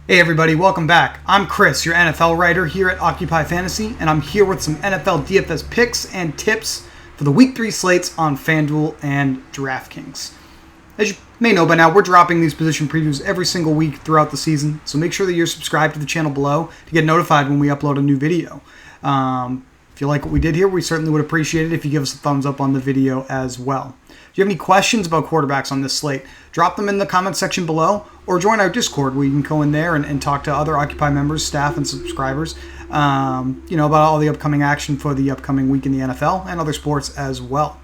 Hey everybody, welcome back. I'm Chris, your NFL writer here at Occupy Fantasy, and I'm here with some NFL DFS picks and tips for the Week 3 slates on FanDuel and DraftKings. As you may know by now, we're dropping these position previews every single week throughout the season, so make sure that you're subscribed to the channel below to get notified when we upload a new video. If you like what we did here, we certainly would appreciate it if you give us a thumbs up on the video as well. If you have any questions about quarterbacks on this slate, drop them in the comment section below or join our Discord where you can go in there and talk to other Occupy members, staff, and subscribers about all the upcoming action for the upcoming week in the NFL and other sports as well.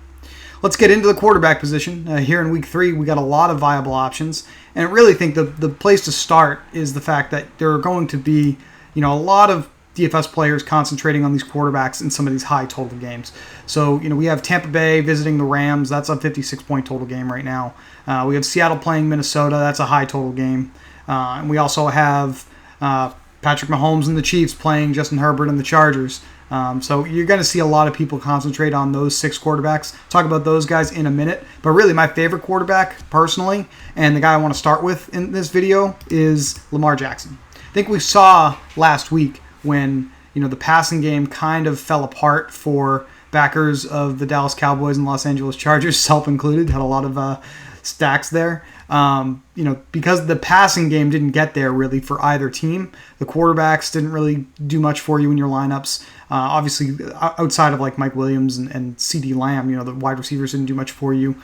Let's get into the quarterback position. Here in Week 3, we got a lot of viable options, and I really think the place to start is the fact that there are going to be a lot of DFS players concentrating on these quarterbacks in some of these high total games. So, we have Tampa Bay visiting the Rams. That's a 56-point total game right now. We have Seattle playing Minnesota. That's a high total game. And we also have Patrick Mahomes and the Chiefs playing Justin Herbert and the Chargers. So you're going to see a lot of people concentrate on those 6 quarterbacks. Talk about those guys in a minute. But really, my favorite quarterback, personally, and the guy I want to start with in this video is Lamar Jackson. I think we saw last week when the passing game kind of fell apart for backers of the Dallas Cowboys and Los Angeles Chargers, self-included, had a lot of stacks there. Because the passing game didn't get there really for either team. The quarterbacks didn't really do much for you in your lineups. Obviously, outside of like Mike Williams and CeeDee Lamb, the wide receivers didn't do much for you.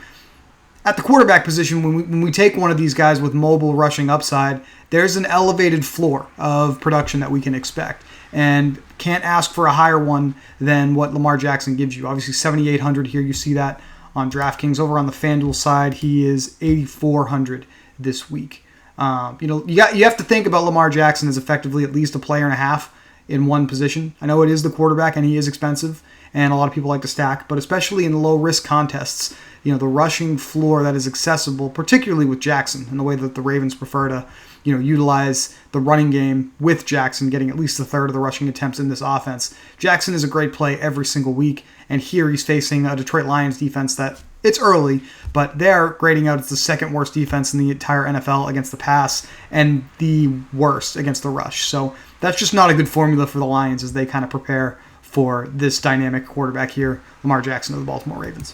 At the quarterback position, when we take one of these guys with mobile rushing upside, there's an elevated floor of production that we can expect. And can't ask for a higher one than what Lamar Jackson gives you. Obviously, 7,800 here. You see that on DraftKings. Over on the FanDuel side, he is 8,400 this week. You have to think about Lamar Jackson as effectively at least a player and a half in one position. I know it is the quarterback, and he is expensive, and a lot of people like to stack, but especially in low-risk contests, the rushing floor that is accessible, particularly with Jackson, and the way that the Ravens prefer to utilize the running game with Jackson getting at least a third of the rushing attempts in this offense. Jackson is a great play every single week, and here he's facing a Detroit Lions defense that it's early, but they're grading out as the second worst defense in the entire NFL against the pass and the worst against the rush. So that's just not a good formula for the Lions as they kind of prepare for this dynamic quarterback here, Lamar Jackson of the Baltimore Ravens.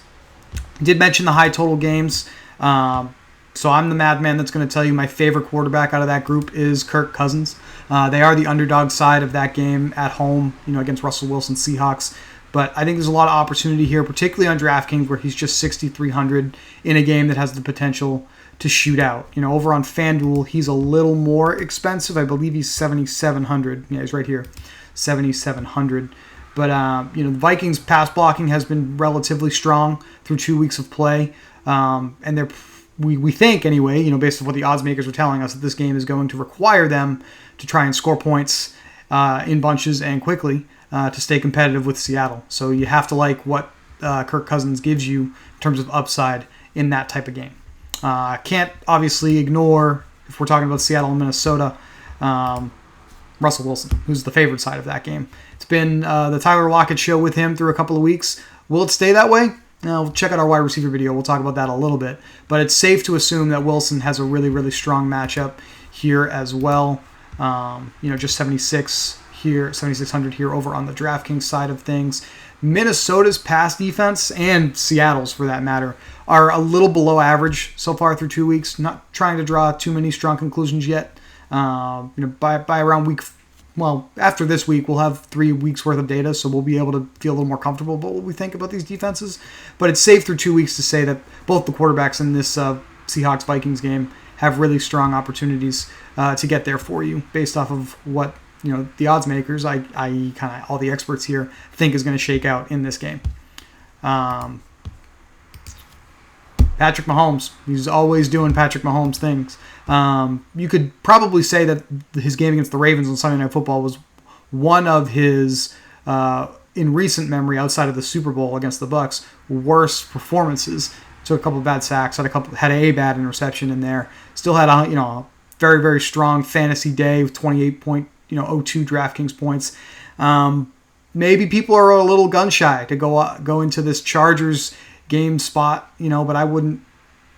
I did mention the high total games. So I'm the madman that's going to tell you my favorite quarterback out of that group is Kirk Cousins. They are the underdog side of that game at home, against Russell Wilson Seahawks. But I think there's a lot of opportunity here, particularly on DraftKings, where he's just 6,300 in a game that has the potential to shoot out. Over on FanDuel, he's a little more expensive. I believe he's 7,700. Yeah, he's right here, 7,700. But the Vikings pass blocking has been relatively strong through 2 weeks of play, and we think anyway, based on what the odds makers are telling us, that this game is going to require them to try and score points in bunches and quickly to stay competitive with Seattle. So you have to like what Kirk Cousins gives you in terms of upside in that type of game. Can't obviously ignore, if we're talking about Seattle and Minnesota, Russell Wilson, who's the favorite side of that game. It's been the Tyler Lockett show with him through a couple of weeks. Will it stay that way? Now, check out our wide receiver video. We'll talk about that a little bit. But it's safe to assume that Wilson has a really, really strong matchup here as well. Just 7,600 here over on the DraftKings side of things. Minnesota's pass defense, and Seattle's for that matter, are a little below average so far through 2 weeks. Not trying to draw too many strong conclusions yet. By around after this week, we'll have 3 weeks worth of data, so we'll be able to feel a little more comfortable about what we think about these defenses. But it's safe through 2 weeks to say that both the quarterbacks in this Seahawks-Vikings game have really strong opportunities to get there for you based off of what the odds makers, i.e. kind of all the experts here, think is going to shake out in this game. Patrick Mahomes. He's always doing Patrick Mahomes things. You could probably say that his game against the Ravens on Sunday Night Football was one of his, in recent memory, outside of the Super Bowl against the Bucs, worst performances. Took a couple of bad sacks, had a bad interception in there. Still had a very, very strong fantasy day with 28.02 DraftKings points. Maybe people are a little gun shy to go into this Chargers game spot, but I wouldn't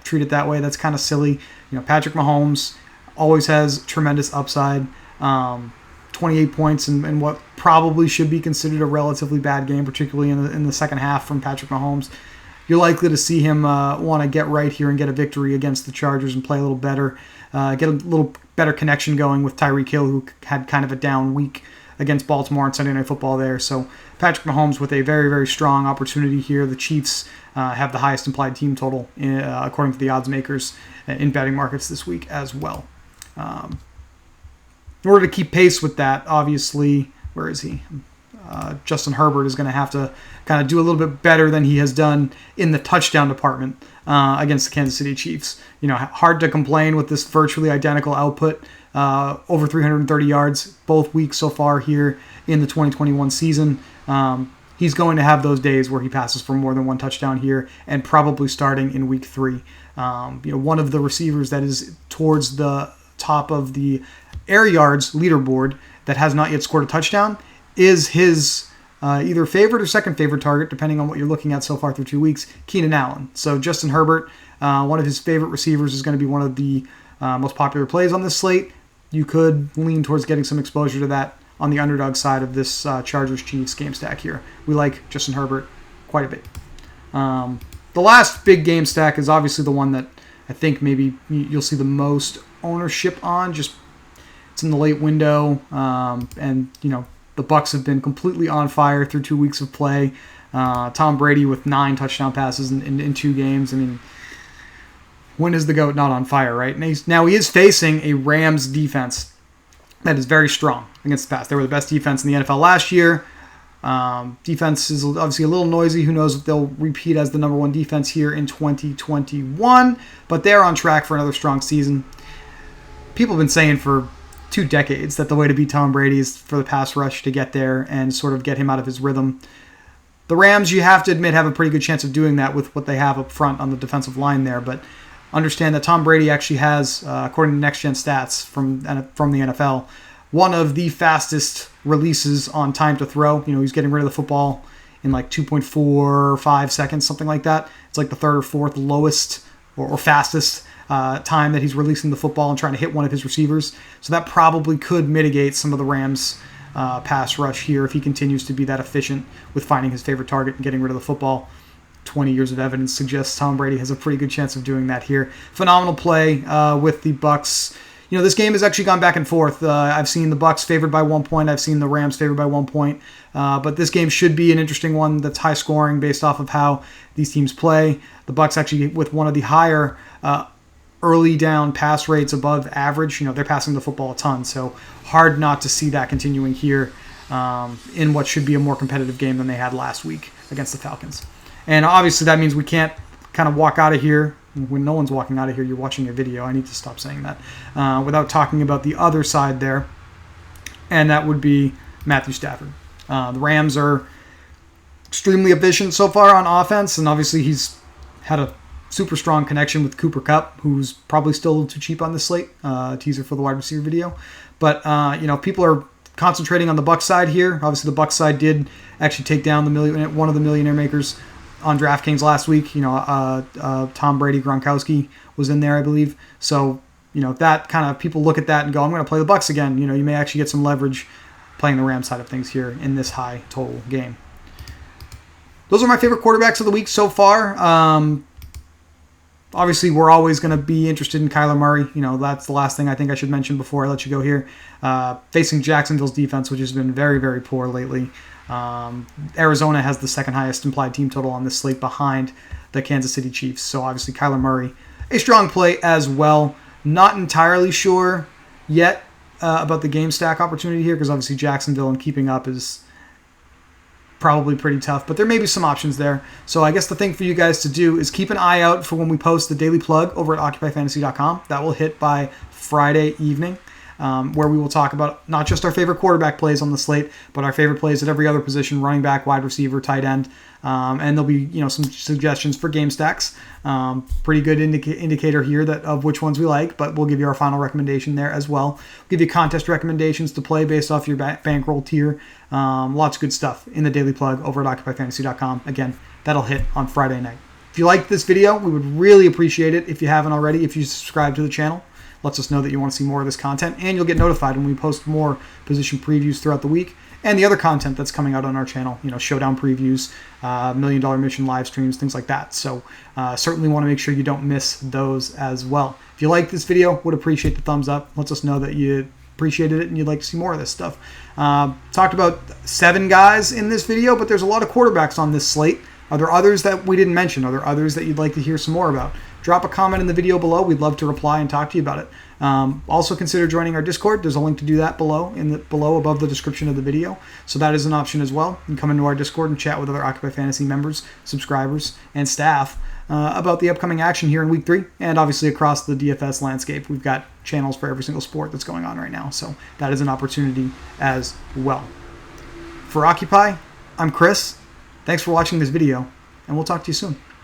treat it that way. That's kind of silly. Patrick Mahomes, always has tremendous upside. 28 points in what probably should be considered a relatively bad game, particularly in the second half from Patrick Mahomes. You're likely to see him want to get right here and get a victory against the Chargers and play a little better, get a little better connection going with Tyreek Hill, who had kind of a down week against Baltimore on Sunday Night Football there. So Patrick Mahomes with a very, very strong opportunity here. The Chiefs have the highest implied team total according to the odds makers in betting markets this week as well. In order to keep pace with that, obviously, where is he? Justin Herbert is going to have to kind of do a little bit better than he has done in the touchdown department against the Kansas City Chiefs. Hard to complain with this virtually identical output. Over 330 yards both weeks so far here in the 2021 season. He's going to have those days where he passes for more than one touchdown here, and probably starting in week 3. One of the receivers that is towards the top of the air yards leaderboard that has not yet scored a touchdown is his either favorite or second favorite target, depending on what you're looking at so far through 2 weeks, Keenan Allen. So Justin Herbert, one of his favorite receivers, is going to be one of the most popular plays on this slate. You could lean towards getting some exposure to that on the underdog side of this Chargers-Chiefs game stack here. We like Justin Herbert quite a bit. The last big game stack is obviously the one that I think maybe you'll see the most ownership on. Just it's in the late window, and the Bucs have been completely on fire through 2 weeks of play. Tom Brady with 9 touchdown passes in 2 games. I mean, when is the GOAT not on fire, right? And now he is facing a Rams defense that is very strong against the pass. They were the best defense in the NFL last year. Defense is obviously a little noisy. Who knows if they'll repeat as the number 1 defense here in 2021. But they're on track for another strong season. People have been saying for 2 decades that the way to beat Tom Brady is for the pass rush to get there and sort of get him out of his rhythm. The Rams, you have to admit, have a pretty good chance of doing that with what they have up front on the defensive line there. But understand that Tom Brady actually has, according to next-gen stats from the NFL, one of the fastest releases on time to throw. He's getting rid of the football in like 2.45 seconds, something like that. It's like the 3rd or 4th lowest or fastest time that he's releasing the football and trying to hit one of his receivers. So that probably could mitigate some of the Rams' pass rush here if he continues to be that efficient with finding his favorite target and getting rid of the football. 20 years of evidence suggests Tom Brady has a pretty good chance of doing that here. Phenomenal play with the Bucs. This game has actually gone back and forth. I've seen the Bucs favored by 1 point. I've seen the Rams favored by 1 point. But this game should be an interesting one that's high scoring based off of how these teams play. The Bucs actually with one of the higher early down pass rates above average. They're passing the football a ton, so hard not to see that continuing here in what should be a more competitive game than they had last week against the Falcons. And obviously that means we can't kind of walk out of here. When no one's walking out of here, you're watching a video. I need to stop saying that without talking about the other side there, and that would be Matthew Stafford. The Rams are extremely efficient so far on offense, and obviously he's had a super strong connection with Cooper Kupp, who's probably still a little too cheap on this slate. Teaser for the wide receiver video. But, people are concentrating on the Bucs side here. Obviously, the Bucs side did actually take down one of the millionaire makers on DraftKings last week. Tom Brady, Gronkowski was in there, I believe. So, that kind of people look at that and go, I'm going to play the Bucs again. You may actually get some leverage playing the Rams side of things here in this high total game. Those are my favorite quarterbacks of the week so far. Obviously, we're always going to be interested in Kyler Murray. That's the last thing I think I should mention before I let you go here. Facing Jacksonville's defense, which has been very, very poor lately. Arizona has the second highest implied team total on this slate behind the Kansas City Chiefs. So obviously Kyler Murray, a strong play as well. Not entirely sure yet about the game stack opportunity here because obviously Jacksonville and keeping up is probably pretty tough, but there may be some options there. So I guess the thing for you guys to do is keep an eye out for when we post the daily plug over at occupyfantasy.com. That will hit by Friday evening. Where we will talk about not just our favorite quarterback plays on the slate, but our favorite plays at every other position: running back, wide receiver, tight end, and there'll be some suggestions for game stacks. Pretty good indicator here of which ones we like, but we'll give you our final recommendation there as well. We'll give you contest recommendations to play based off your bankroll tier. Lots of good stuff in the daily plug over at occupyfantasy.com. Again, that'll hit on Friday night. If you liked this video, we would really appreciate it if you haven't already. If you subscribe to the channel. lets us know that you want to see more of this content, and you'll get notified when we post more position previews throughout the week and the other content that's coming out on our channel, showdown previews, $1 Million Mission live streams, things like that. So certainly want to make sure you don't miss those as well. If you like this video, would appreciate the thumbs up. Lets us know that you appreciated it and you'd like to see more of this stuff. Talked about 7 guys in this video, but there's a lot of quarterbacks on this slate. Are there others that we didn't mention? Are there others that you'd like to hear some more about? Drop a comment in the video below. We'd love to reply and talk to you about it. Also consider joining our Discord. There's a link to do that below above the description of the video. So that is an option as well. You can come into our Discord and chat with other Occupy Fantasy members, subscribers, and staff about the upcoming action here in Week 3 and obviously across the DFS landscape. We've got channels for every single sport that's going on right now. So that is an opportunity as well. For Occupy, I'm Chris. Thanks for watching this video, and we'll talk to you soon.